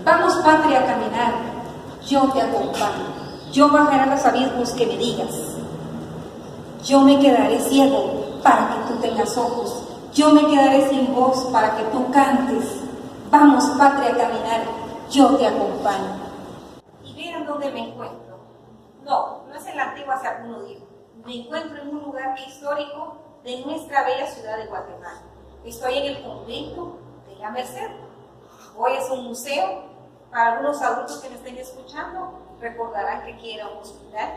Vamos, patria, a caminar, yo te acompaño. Yo bajaré a los abismos que me digas. Yo me quedaré ciego para que tú tengas ojos. Yo me quedaré sin voz para que tú cantes. Vamos, patria, a caminar, yo te acompaño. Y vean dónde me encuentro. No es en la antigua Sapunudí. Me encuentro en un lugar histórico de nuestra bella ciudad de Guatemala. Estoy en el convento de la Merced. Hoy es un museo. Para algunos adultos que me estén escuchando, recordarán que aquí era un hospital,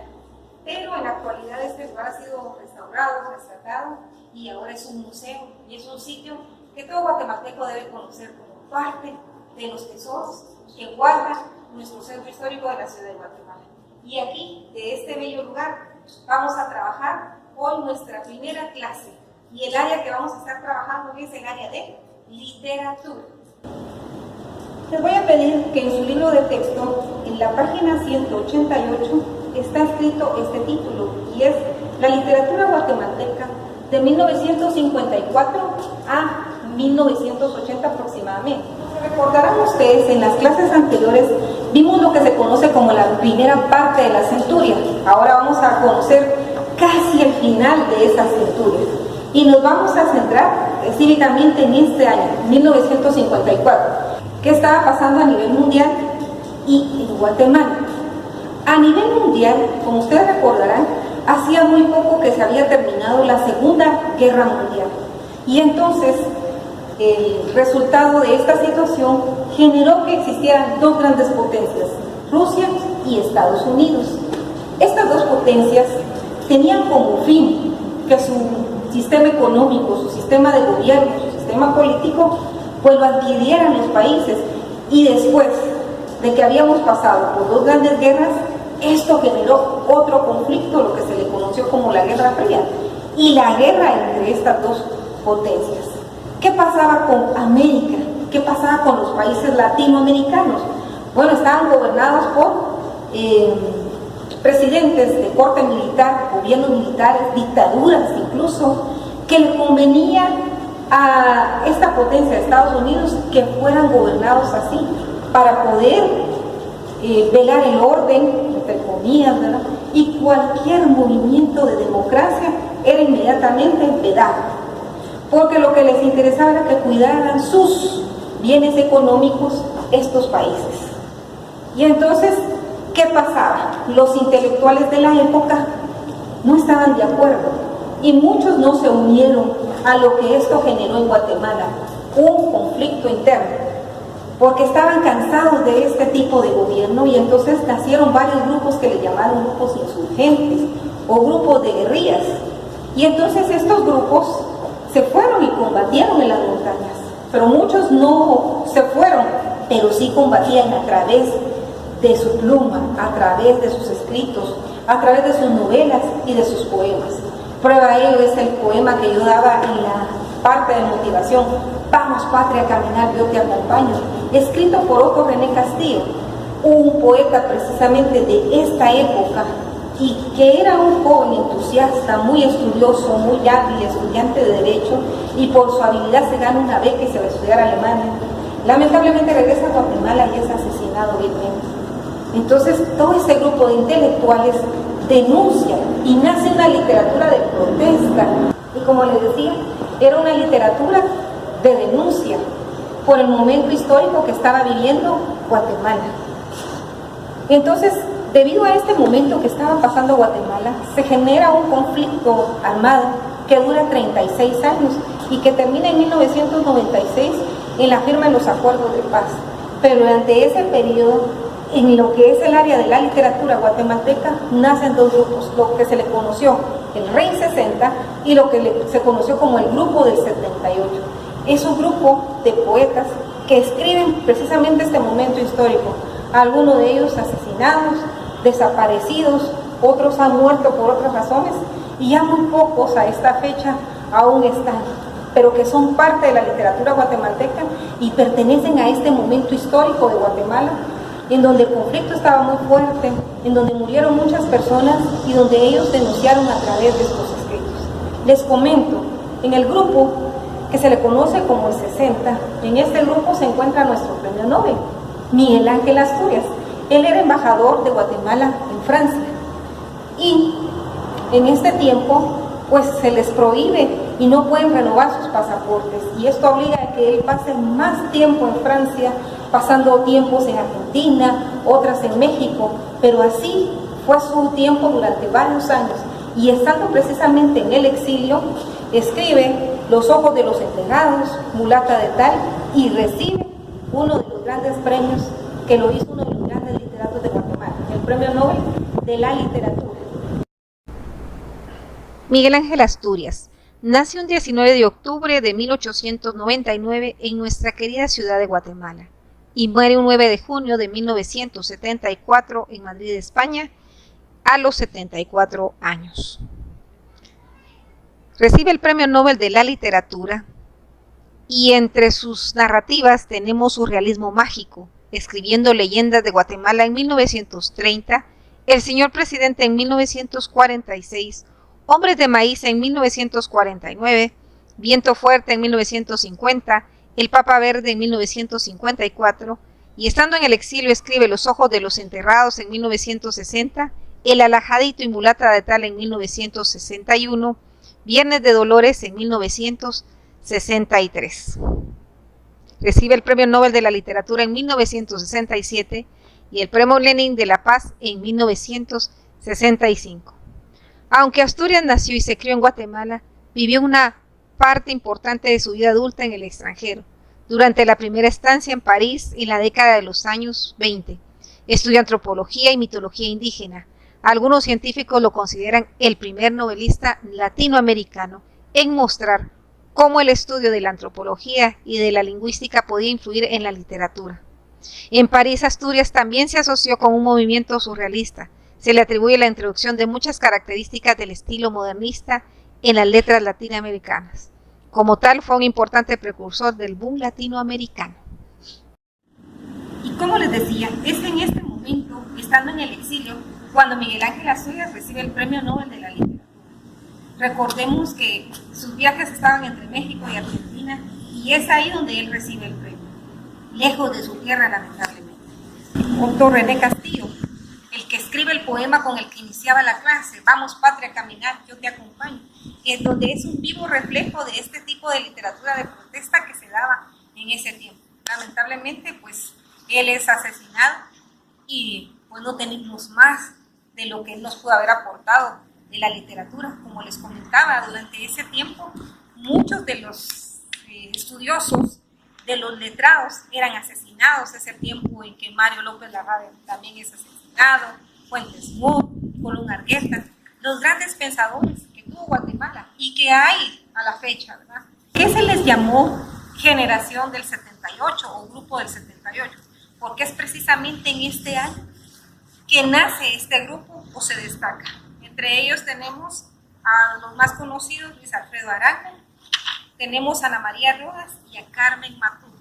pero en la actualidad este lugar ha sido restaurado, rescatado, y ahora es un museo, y es un sitio que todo guatemalteco debe conocer como parte de los tesoros que guarda nuestro centro histórico de la ciudad de Guatemala. Y aquí, de este bello lugar, vamos a trabajar hoy nuestra primera clase, y el área que vamos a estar trabajando es el área de literatura. Les voy a pedir que en su libro de texto, en la página 188, está escrito este título, y es La literatura guatemalteca de 1954 a 1980 aproximadamente. Recordarán ustedes, en las clases anteriores vimos lo que se conoce como la primera parte de la centuria. Ahora vamos a conocer casi el final de esa centuria. Y nos vamos a centrar específicamente en este año, 1954. ¿Qué estaba pasando a nivel mundial y en Guatemala? A nivel mundial, como ustedes recordarán, hacía muy poco que se había terminado la Segunda Guerra Mundial. Y entonces, el resultado de esta situación generó que existieran dos grandes potencias, Rusia y Estados Unidos. Estas dos potencias tenían como fin que su sistema económico, su sistema de gobierno, su sistema político, pues lo adquirieran los países. Y después de que habíamos pasado por dos grandes guerras, esto generó otro conflicto, lo que se le conoció como la Guerra Fría, y la guerra entre estas dos potencias. ¿Qué pasaba con América? ¿Qué pasaba con los países latinoamericanos? Bueno, estaban gobernados por presidentes de corte militar, gobiernos militares, dictaduras incluso, que le convenía a esta potencia de Estados Unidos que fueran gobernados así, para poder velar el orden, entre comillas, ¿verdad? Y cualquier movimiento de democracia era inmediatamente vedado, porque lo que les interesaba era que cuidaran sus bienes económicos estos países. Y entonces, ¿qué pasaba? Los intelectuales de la época no estaban de acuerdo, y muchos no se unieron a lo que esto generó en Guatemala, un conflicto interno, porque estaban cansados de este tipo de gobierno, y entonces nacieron varios grupos que le llamaron grupos insurgentes o grupos de guerrillas. Y entonces estos grupos se fueron y combatieron en las montañas, pero muchos no se fueron, pero sí combatían a través de su pluma, a través de sus escritos, a través de sus novelas y de sus poemas. Prueba de ello es el poema que yo daba en la parte de motivación, Vamos, patria, a caminar, yo te acompaño, escrito por Otto René Castillo, un poeta precisamente de esta época, y que era un joven entusiasta, muy estudioso, muy hábil, estudiante de Derecho, y por su habilidad se gana una beca y se va a estudiar a Alemania. Lamentablemente regresa a Guatemala y es asesinado vilmente. Entonces, todo este grupo de intelectuales denuncia y nace una literatura de protesta, y como les decía, era una literatura de denuncia por el momento histórico que estaba viviendo Guatemala. Entonces, debido a este momento que estaba pasando Guatemala, se genera un conflicto armado que dura 36 años y que termina en 1996 en la firma de los acuerdos de paz. Pero durante ese periodo, en lo que es el área de la literatura guatemalteca, nacen dos grupos, lo que se le conoció el REIN 60 y lo que se conoció como el Grupo del 78. Es un grupo de poetas que escriben precisamente este momento histórico, algunos de ellos asesinados, desaparecidos, otros han muerto por otras razones, y ya muy pocos a esta fecha aún están, pero que son parte de la literatura guatemalteca y pertenecen a este momento histórico de Guatemala, en donde el conflicto estaba muy fuerte, en donde murieron muchas personas y donde ellos denunciaron a través de estos escritos. Les comento, en el grupo que se le conoce como el 60, en este grupo se encuentra nuestro premio Nobel, Miguel Ángel Asturias. Él era embajador de Guatemala en Francia y en este tiempo pues se les prohíbe y no pueden renovar sus pasaportes, y esto obliga a que él pase más tiempo en Francia, pasando tiempos en Argentina, otras en México, pero así fue su tiempo durante varios años, y estando precisamente en el exilio, escribe Los ojos de los entregados, Mulata de Tal, y recibe uno de los grandes premios que lo hizo uno de los grandes literatos de Guatemala, el Premio Nobel de la Literatura. Miguel Ángel Asturias nació un 19 de octubre de 1899 en nuestra querida ciudad de Guatemala y muere un 9 de junio de 1974 en Madrid, España, a los 74 años. Recibe el Premio Nobel de la Literatura y entre sus narrativas tenemos Surrealismo Mágico, escribiendo Leyendas de Guatemala en 1930, El Señor Presidente en 1946, Hombres de Maíz en 1949, Viento Fuerte en 1950, El Papa Verde en 1954, y estando en el exilio escribe Los Ojos de los Enterrados en 1960, El Alajadito y Mulata de Tal en 1961, Viernes de Dolores en 1963. Recibe el Premio Nobel de la Literatura en 1967 y el Premio Lenin de la Paz en 1965. Aunque Asturias nació y se crió en Guatemala, vivió una parte importante de su vida adulta en el extranjero. Durante la primera estancia en París, en la década de los años 20, estudió antropología y mitología indígena. Algunos científicos lo consideran el primer novelista latinoamericano en mostrar cómo el estudio de la antropología y de la lingüística podía influir en la literatura. En París, Asturias también se asoció con un movimiento surrealista. Se le atribuye la introducción de muchas características del estilo modernista en las letras latinoamericanas. Como tal, fue un importante precursor del boom latinoamericano. Y como les decía, es en este momento, estando en el exilio, cuando Miguel Ángel Asturias recibe el Premio Nobel de la Literatura. Recordemos que sus viajes estaban entre México y Argentina, y es ahí donde él recibe el premio, lejos de su tierra, lamentablemente. Otto René Castillo, el que escribe el poema con el que iniciaba la clase, Vamos patria a caminar, yo te acompaño, en donde es un vivo reflejo de este tipo de literatura de protesta que se daba en ese tiempo. Lamentablemente, pues, él es asesinado y pues no tenemos más de lo que él nos pudo haber aportado de la literatura. Como les comentaba, durante ese tiempo, muchos de los estudiosos, de los letrados, eran asesinados. Ese tiempo en que Mario López Larrabee también es asesinado, Fuentes Mohr, Colón Argueta, los grandes pensadores que tuvo Guatemala y que hay a la fecha, ¿verdad? ¿Qué se les llamó generación del 78 o grupo del 78? Porque es precisamente en este año que nace este grupo o se destaca. Entre ellos tenemos a los más conocidos, Luis Alfredo Arango, tenemos a Ana María Rodas y a Carmen Matute.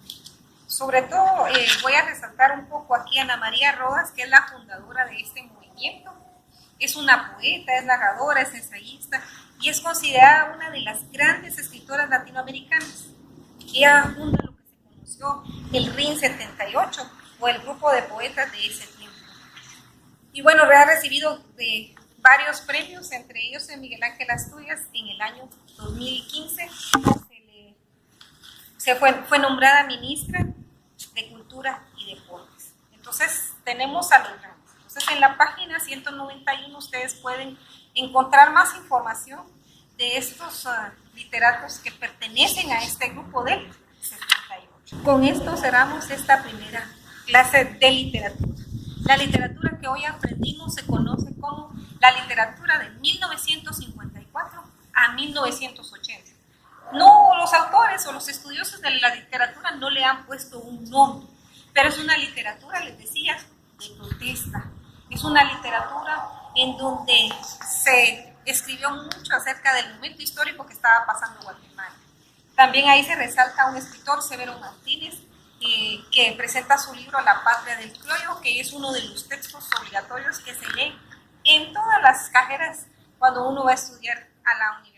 Sobre todo voy a resaltar un poco aquí a Ana María Rodas, que es la fundadora de este movimiento. Es una poeta, es narradora, es ensayista y es considerada una de las grandes escritoras latinoamericanas. Ella funda lo que se conoció el RIN 78 o el grupo de poetas de ese tiempo. Y bueno, ha recibido varios premios, entre ellos en Miguel Ángel Asturias en el año 2015 fue nombrada ministra de Cultura y Deportes. Entonces tenemos a los grandes. Entonces en la página 191 ustedes pueden encontrar más información de estos literatos que pertenecen a este grupo del 78. Con esto cerramos esta primera clase de literatura. La literatura que hoy aprendimos se conoce como la literatura de 1954 a 1980. No, los autores o los estudiosos de la literatura no le han puesto un nombre, pero es una literatura, les decía, de protesta. Es una literatura en donde se escribió mucho acerca del momento histórico que estaba pasando en Guatemala. También ahí se resalta un escritor, Severo Martínez, que presenta su libro La Patria del Criollo, que es uno de los textos obligatorios que se leen en todas las cajeras cuando uno va a estudiar a la universidad.